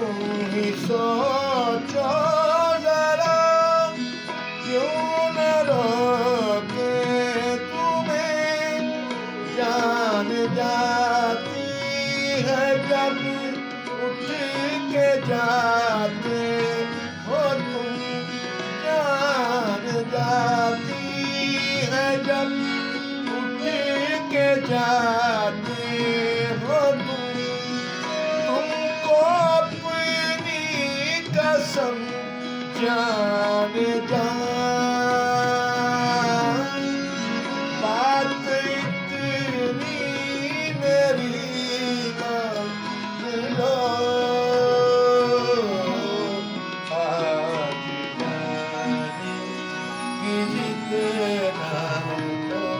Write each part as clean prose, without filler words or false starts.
तुम ही सोचो जरा, क्यों न रोके तुम्हें। जान जाती है जब उठ के जाते हो तुम, जान जाती है जब उठ के जाते हो तुम। तुमको अपनी कसम जान जान, बात इतनी मेरी मान लो। आज जाने कि जितना करो,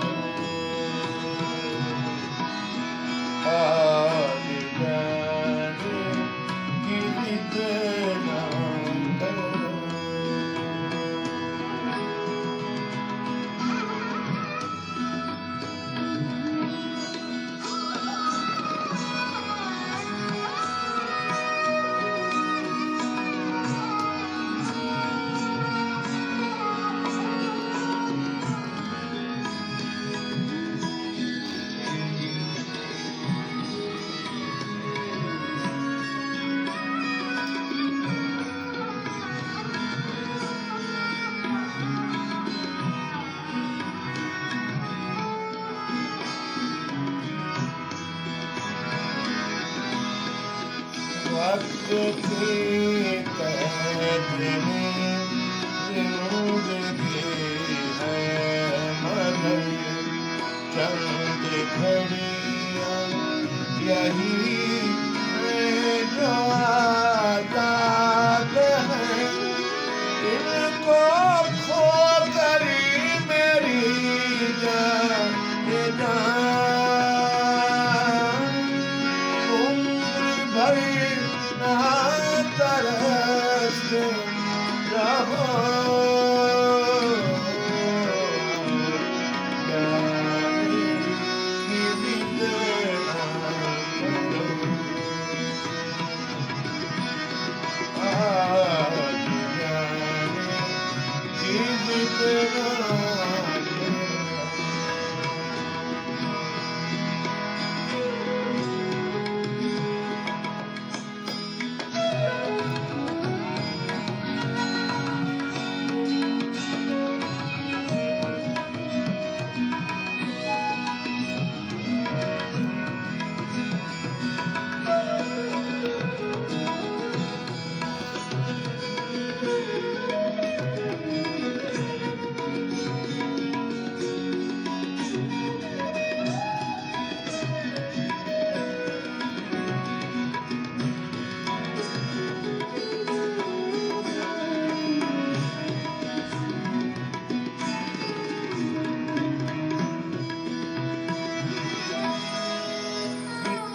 आज जाने कि जितना करो। वक्त की कैद में जिंदगी है मगर चंद घड़ियां यही है जो आजाद है। इनको खो कर मेरी जान उम्र भर ना तरसते रहो। जाने कि जितना करो, आज जाने कि जितना करो।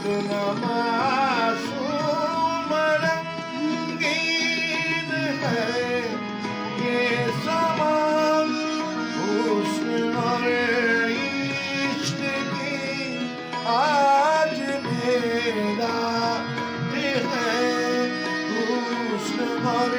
कितना मासूम रंगीन है ये समा, हुस्न और इश्क की आज मेरा है। हुस्न और